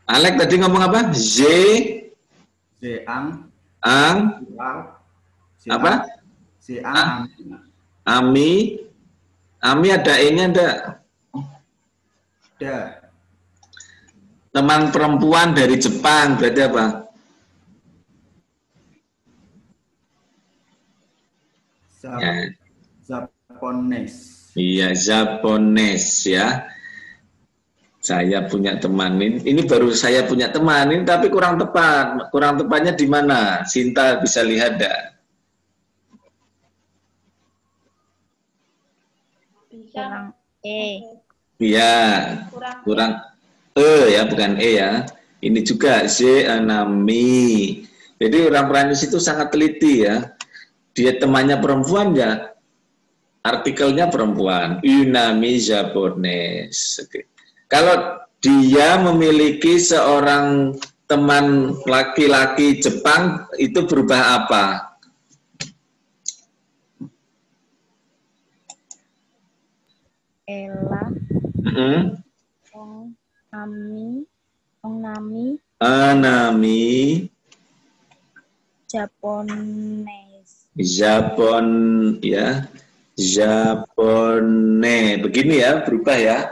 Speaker 1: Alex tadi ngomong apa? Apa? Ami. Ami ada E-nya enggak?
Speaker 9: Ada.
Speaker 1: Teman perempuan dari Jepang berarti apa?
Speaker 9: Japones.
Speaker 1: Iya, Japones ya. Saya punya teman ini baru saya punya teman ini, tapi kurang tepat. Kurang tepatnya di mana? Sinta bisa lihat enggak?
Speaker 3: Kurang E.
Speaker 1: Iya, kurang E ya, bukan E ya. Ini juga Anami. Jadi orang Perancis itu sangat teliti ya. Dia temannya perempuan ya, artikelnya perempuan. Unami Japones. Oke. Kalau dia memiliki seorang teman laki-laki Jepang, itu berubah apa?
Speaker 3: Ella.
Speaker 1: Anami.
Speaker 3: Japones.
Speaker 1: Japone. Begini ya, berubah ya.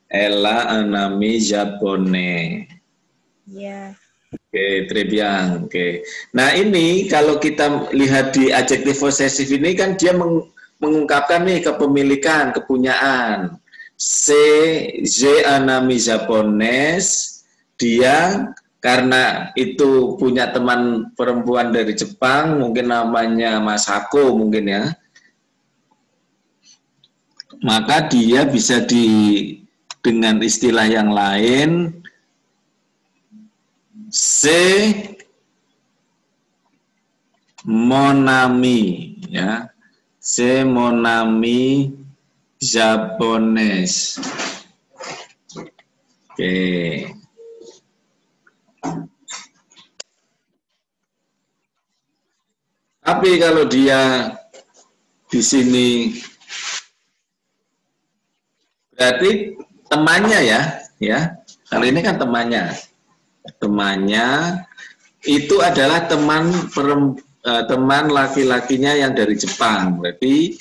Speaker 1: Ella, Anami, Japone.
Speaker 3: Ya.
Speaker 1: Oke. Oke, très bien. Oke. Nah, ini kalau kita lihat di adjektif posesif ini kan dia mengungkapkan nih kepemilikan, kepunyaan. J'ai un ami japonais, dia karena itu punya teman perempuan dari Jepang, mungkin namanya Masako mungkin ya. Maka dia bisa dengan istilah yang lain, c'est mon ami, ya, c'est mon ami japonais. Oke. Tapi kalau dia di sini berarti temannya ya. Kalau ini kan temannya. Temannya itu adalah teman laki-lakinya yang dari Jepang. Berarti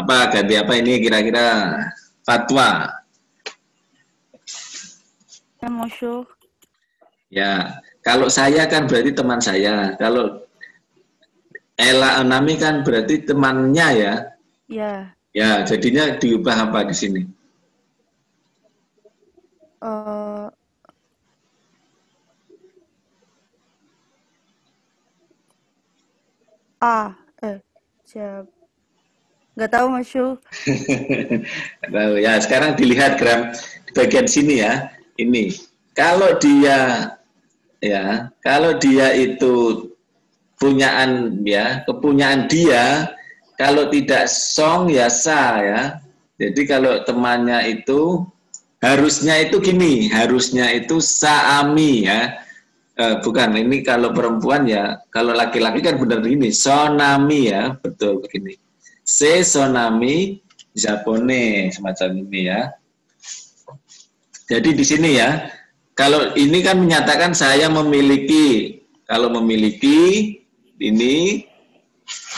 Speaker 1: ganti apa ini kira-kira? Fatwa. Ya, kalau saya kan berarti teman saya. Kalau Ella Anami kan berarti temannya ya.
Speaker 5: Ya.
Speaker 1: Ya, jadinya diubah apa di sini?
Speaker 5: Siap. Nggak tahu, Mas Syul.
Speaker 1: Tahu ya. Sekarang dilihat di bagian sini ya. Ini kalau dia itu punyaan ya, kepunyaan dia, kalau tidak song ya sa ya. Jadi kalau temannya itu harusnya itu gini, harusnya itu saami ya. Bukan, ini kalau perempuan ya, kalau laki-laki kan benar begini, sonami ya, betul begini. Se sonami japonais semacam ini ya. Jadi di sini ya, kalau ini kan menyatakan saya memiliki, kalau memiliki ini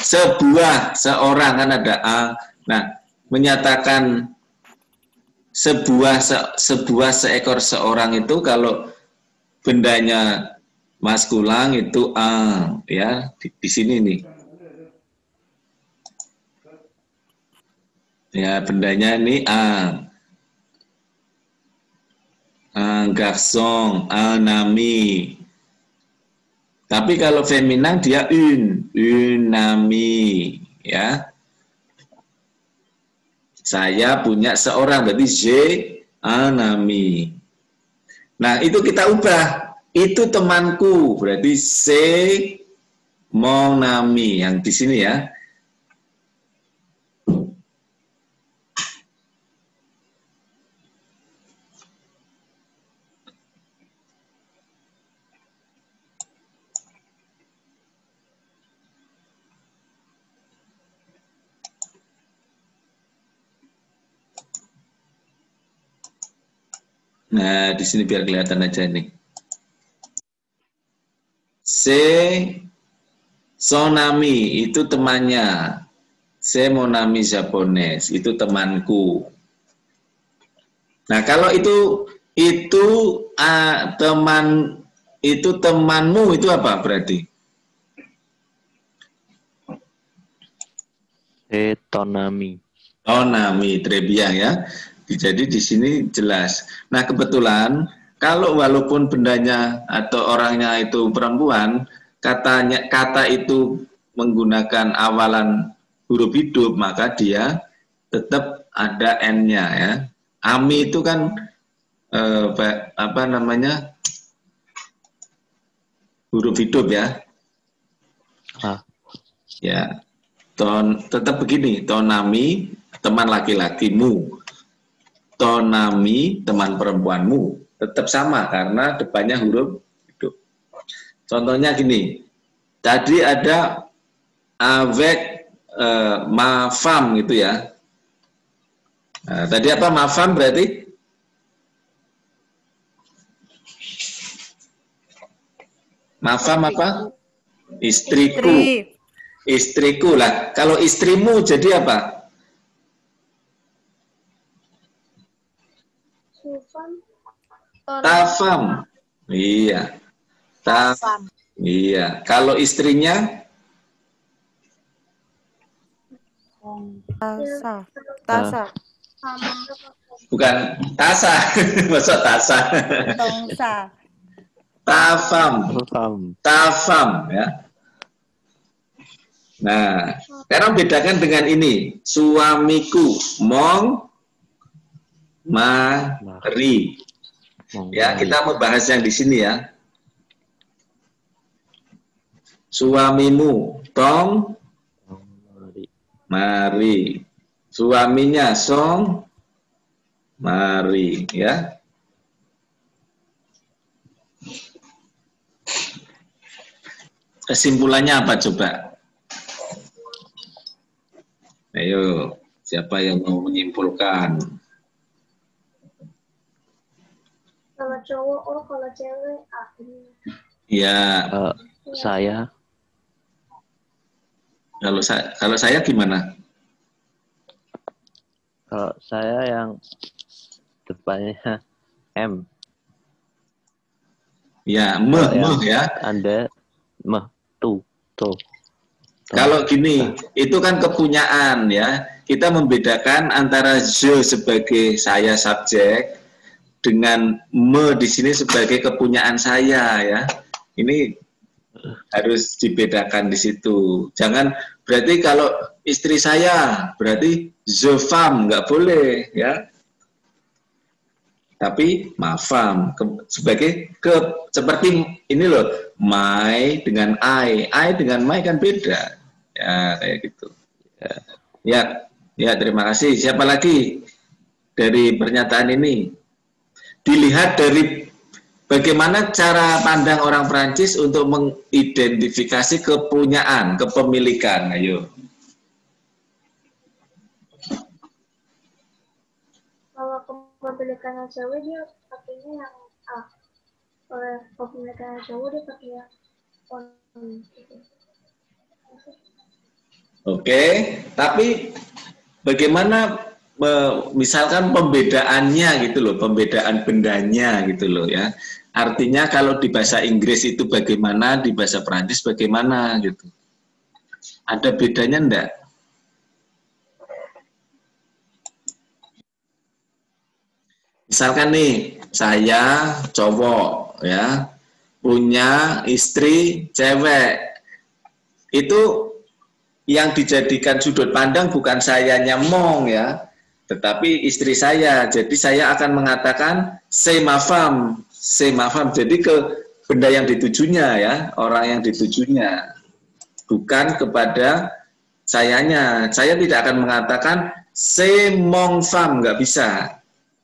Speaker 1: seorang kan ada a. Nah, menyatakan seekor seorang itu kalau bendanya maskulang itu a ya di sini nih. Ya, bendanya ini a. Un garçon, un ami. Tapi kalau feminin dia une amie ya. Saya punya seorang, berarti j'ai un ami. Nah, itu kita ubah. Itu temanku, berarti c'est mon ami yang di sini ya. Nah, di sini biar kelihatan aja nih. Son ami itu temannya. C'est mon ami japonais itu temanku. Nah, kalau itu temanmu itu apa berarti?
Speaker 6: Tonami.
Speaker 1: Tonami, très bien ya. Jadi di sini jelas. Nah, kebetulan kalau walaupun bendanya atau orangnya itu perempuan, kata itu menggunakan awalan huruf hidup, maka dia tetap ada n-nya ya. Ami itu kan huruf hidup ya. Ya. Tetap begini, tonami teman laki-lakimu. Tonami teman perempuanmu tetap sama karena depannya huruf hidup. Contohnya gini, tadi ada avec ma femme gitu ya. Nah, tadi apa ma femme berarti? Ma femme apa? Istriku. Istriku lah. Kalau istrimu jadi apa? Tafam. Iya. Iya. Kalau istrinya?
Speaker 8: Tasa.
Speaker 1: Bukan tasa. Maksud tasa.
Speaker 8: Tongsa.
Speaker 1: Tafam ya. Nah, sekarang bedakan dengan ini. Suamiku mong mari. Ya, kita membahas yang di sini ya. Suamimu tong mari. Suaminya song mari ya. Kesimpulannya apa coba? Ayo, siapa yang mau menyimpulkan?
Speaker 2: Kalau cowok O, kalau cewek A.
Speaker 1: Ya.
Speaker 6: Saya.
Speaker 1: Kalau saya gimana?
Speaker 6: Kalau saya yang depannya M.
Speaker 1: Ya, ya.
Speaker 6: Anda tuh.
Speaker 1: Kalau gini, itu kan kepunyaan ya. Kita membedakan antara je sebagai saya subjek dengan me di sini sebagai kepunyaan saya ya. Ini harus dibedakan di situ. Jangan berarti kalau istri saya berarti je femme, nggak boleh ya. Tapi ma femme sebagai seperti ini loh, my dengan I dengan my kan beda. Ya, kayak gitu. Ya, terima kasih. Siapa lagi dari pernyataan ini? Dilihat dari bagaimana cara pandang orang Perancis untuk mengidentifikasi kepunyaan, kepemilikan. Ayo.
Speaker 2: Kalau kepemilikan cewek dia pakainya yang A. Kalau kepemilikan cowok dia pakai yang on.
Speaker 1: Oke, tapi bagaimana misalkan pembedaannya gitu loh, pembedaan bendanya gitu loh ya. Artinya kalau di bahasa Inggris itu bagaimana, di bahasa Perancis bagaimana gitu. Ada bedanya enggak? Misalkan nih, saya cowok ya, punya istri cewek. Itu yang dijadikan sudut pandang bukan sayanya mong ya, tetapi istri saya. Jadi saya akan mengatakan c'est ma femme. Jadi ke benda yang ditujunya ya, orang yang ditujunya. Bukan kepada sayanya. Saya tidak akan mengatakan c'est mon femme, nggak bisa.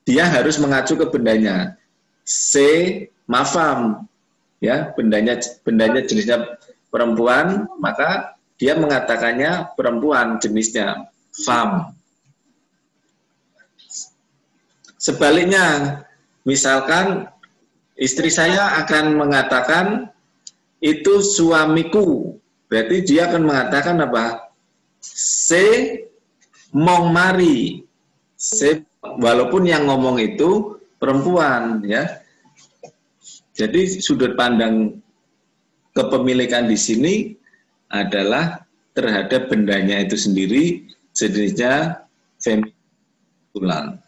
Speaker 1: Dia harus mengacu ke bendanya. C'est ma femme. Ya, bendanya jenisnya perempuan, maka dia mengatakannya perempuan, jenisnya femme. Sebaliknya, misalkan istri saya akan mengatakan itu suamiku, berarti dia akan mengatakan apa? C'est mon mari. Walaupun yang ngomong itu perempuan, ya. Jadi sudut pandang kepemilikan di sini adalah terhadap bendanya itu sendiri, jenisnya feminin.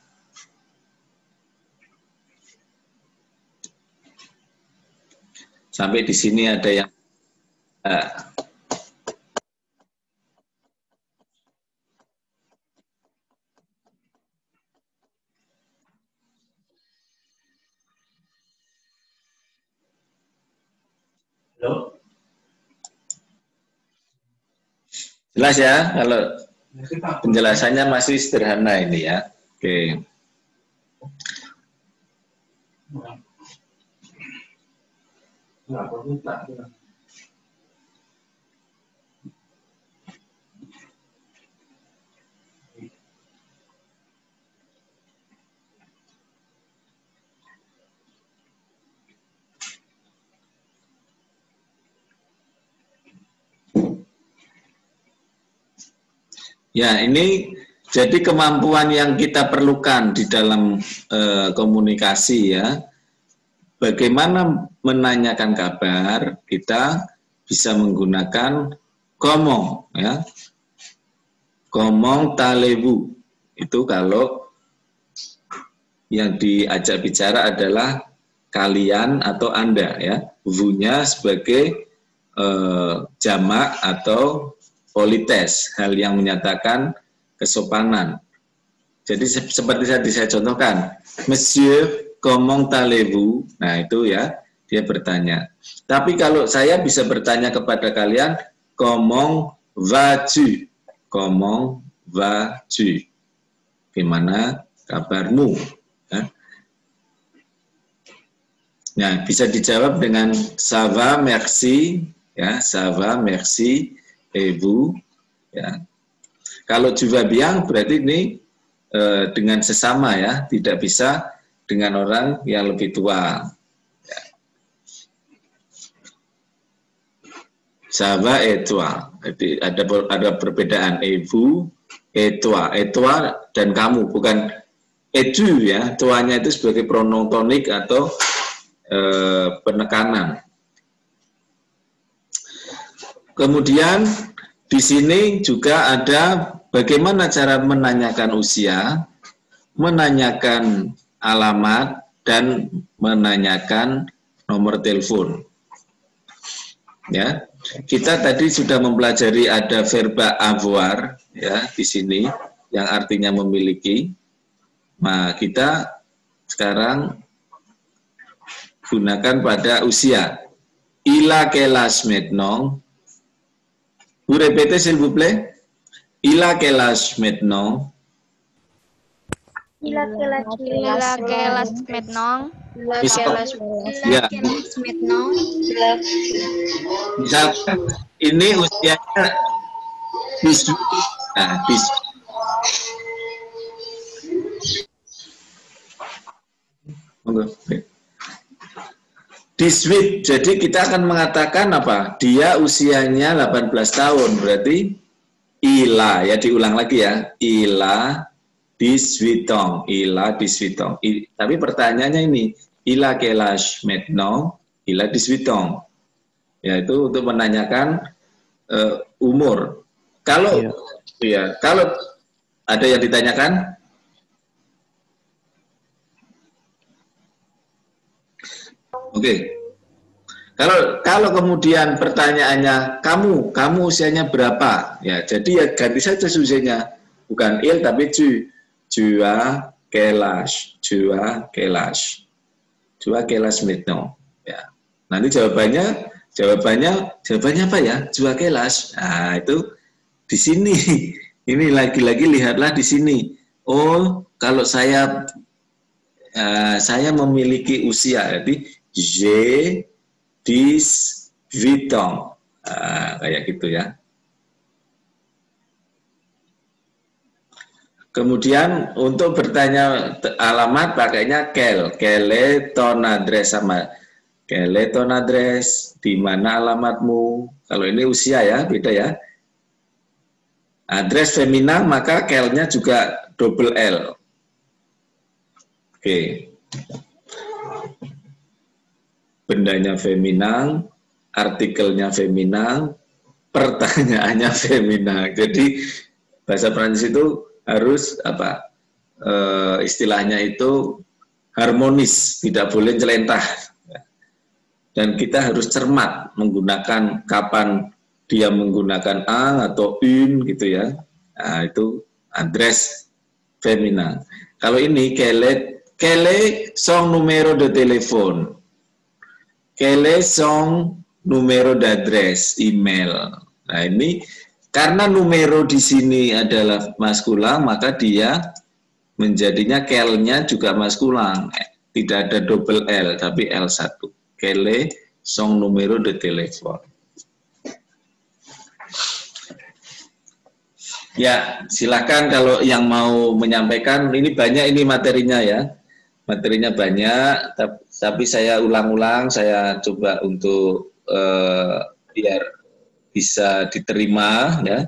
Speaker 1: Sampai di sini ada yang jelas ya, kalau penjelasannya masih sederhana ini ya. Oke. Ya, ini jadi kemampuan yang kita perlukan di dalam komunikasi ya. bagaimana menanyakan kabar, kita bisa menggunakan komong, ya. Komong talebu. Itu kalau yang diajak bicara adalah kalian atau Anda, ya. Vunya sebagai jamak atau polites, hal yang menyatakan kesopanan. Jadi seperti tadi saya contohkan, Monsieur, comment allez-vous? Nah itu ya, dia bertanya. Tapi kalau saya bisa bertanya kepada kalian, comment vas-tu? Comment vas-tu? Gimana kabarmu? Ya. Nah, bisa dijawab dengan ça va, merci, ya, ça va, merci, et vous, ya. Kalau tu vas bien berarti ini dengan sesama, ya, tidak bisa dengan orang yang lebih tua. Ya. Ça va et toi. Jadi ada perbedaan et vous, et toi. Et toi dan kamu, bukan et tu, ya. Tuanya itu sebagai pronom tonik atau penekanan. Kemudian di sini juga ada bagaimana cara menanyakan usia, menanyakan alamat, dan menanyakan nomor telepon. Ya, kita tadi sudah mempelajari ada verba avoir, ya, di sini yang artinya memiliki. Nah, kita sekarang gunakan pada usia. Il a quel âge maintenant? Vous répétez s'il vous plaît. Il a quel âge maintenant?
Speaker 2: Il a quel âge
Speaker 3: maintenant?
Speaker 1: Ya. Misalkan ini usianya 18. Nah, 18. Jadi kita akan mengatakan apa? Dia usianya 18 tahun, berarti ila, ya, diulang lagi ya. Ila 18, ila 18. Tapi pertanyaannya ini, ila quel âge maintenant? Ila 18. Yaitu untuk menanyakan umur. Kalau ya, kalau ada yang ditanyakan, oke. Kalau kemudian pertanyaannya kamu usianya berapa? Ya, jadi ya ganti saja usianya. Bukan il tapi tu as quel âge? Tu as quel âge? Tu as quel âge maintenant? Ya. Nanti jawabannya apa ya? Tu as quel âge? Nah, itu di sini. Ini lagi-lagi lihatlah di sini. Oh, kalau saya memiliki usia, jadi j'ai 18 ans. Kayak gitu ya. Kemudian untuk bertanya alamat pakainya quel est ton adresse, sama quel est ton adresse, di mana alamatmu. Kalau ini usia ya, beda ya. Adres femina maka quel-nya juga double L. Oke. Bendanya feminang, artikelnya feminang, pertanyaannya feminang. Jadi bahasa Prancis itu harus apa? Istilahnya itu harmonis, tidak boleh jelentah. Dan kita harus cermat menggunakan kapan dia menggunakan un atau une gitu ya. Nah, itu adres feminang. Kalau ini quel est son numéro de téléphone? Quel est son numéro d'adresse email? Nah, ini karena numero di sini adalah maskulang, maka dia menjadinya quel-nya juga maskulang. Tidak ada double L, tapi L1. Quel est son numéro de téléphone? Ya, silakan kalau yang mau menyampaikan. Ini banyak ini materinya ya. Materinya banyak, tapi saya ulang-ulang, saya coba untuk biar bisa diterima ya.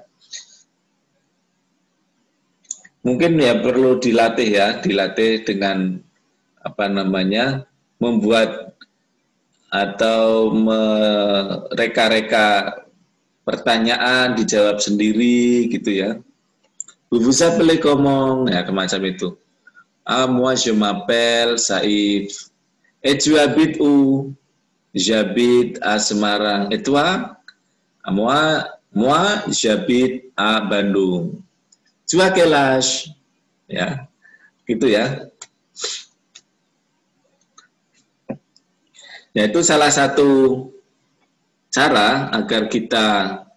Speaker 1: Mungkin ya perlu dilatih ya, dilatih dengan apa namanya membuat atau mereka-reka pertanyaan dijawab sendiri gitu ya. Vous appelez comment? Ya, macam itu. Ah, moi je m'appelle Saif. Et tu habites où? J'habite à Semarang. Et toi? Ah, moi j'habite à Bandung. Tu as quel âge? Ya, gitu ya. Ya, itu salah satu cara agar kita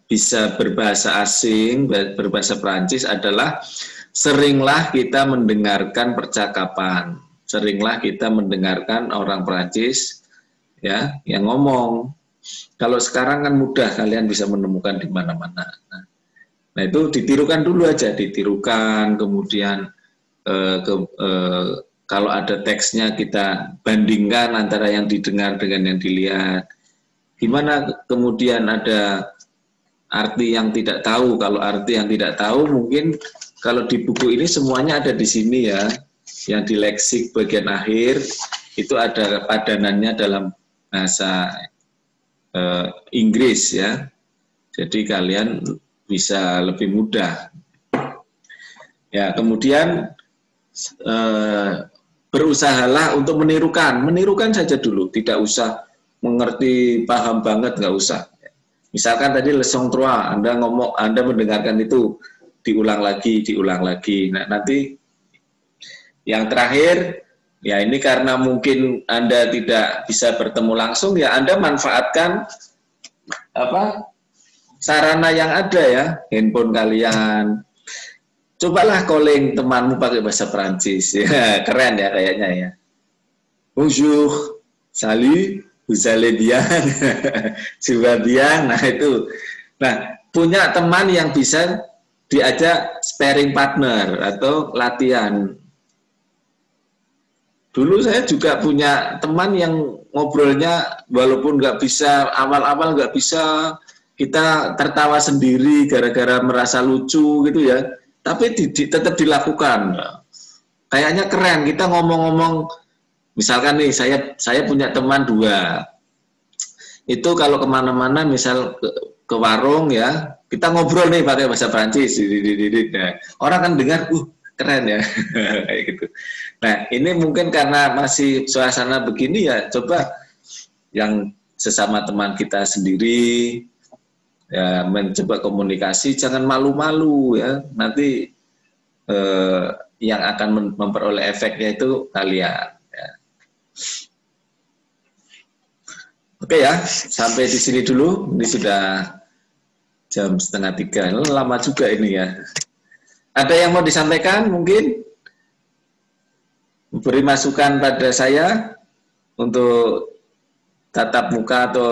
Speaker 1: bisa berbahasa asing, berbahasa Perancis adalah seringlah kita mendengarkan percakapan, seringlah kita mendengarkan orang Perancis ya yang ngomong. Kalau sekarang kan mudah, kalian bisa menemukan di mana-mana. Nah, itu ditirukan dulu aja, ditirukan, kemudian kalau ada teksnya kita bandingkan antara yang didengar dengan yang dilihat. Gimana kemudian ada arti yang tidak tahu? Kalau arti yang tidak tahu mungkin kalau di buku ini semuanya ada di sini ya. Yang di leksik bagian akhir itu ada padanannya dalam bahasa Inggris ya. Jadi kalian bisa lebih mudah. Ya, kemudian berusahalah untuk menirukan saja dulu, tidak usah mengerti paham banget, nggak usah. Misalkan tadi leçon 3, Anda mendengarkan itu diulang lagi. Nah, nanti yang terakhir ya ini karena mungkin Anda tidak bisa bertemu langsung ya Anda manfaatkan sarana yang ada ya, handphone kalian. Cobalah calling temanmu pakai bahasa Perancis. Ya, keren ya kayaknya ya. Bonjour, salut, vous allez bien, tu vas bien. Nah itu. Nah, punya teman yang bisa diajak sparring partner atau latihan. Dulu saya juga punya teman yang ngobrolnya walaupun nggak bisa, awal-awal nggak bisa, kita tertawa sendiri gara-gara merasa lucu gitu ya. Tapi tetap dilakukan. Kayaknya keren. Kita ngomong-ngomong, misalkan nih, saya punya teman 2. Itu kalau kemana-mana, misal ke warung ya, kita ngobrol nih pakai bahasa Prancis. Orang kan dengar, keren ya, kayak gitu. Nah, ini mungkin karena masih suasana begini ya, coba yang sesama teman kita sendiri. Ya, mencoba komunikasi, jangan malu-malu ya. Nanti yang akan memperoleh efeknya itu kalian. Ya. Oke ya, sampai di sini dulu. Ini sudah jam 2:30. Lama juga ini ya. Ada yang mau disampaikan mungkin? Beri masukan pada saya untuk tatap muka atau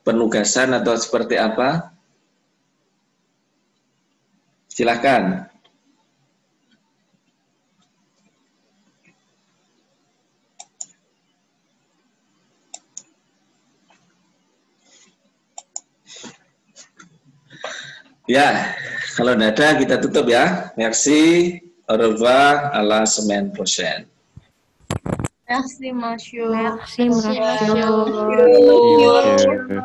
Speaker 1: penugasan atau seperti apa? Silakan. Ya, kalau tidak ada kita tutup ya. Merci, au revoir, à la semaine prochaine.
Speaker 7: Merci, monsieur.
Speaker 3: Merci, monsieur.
Speaker 6: Monsieur.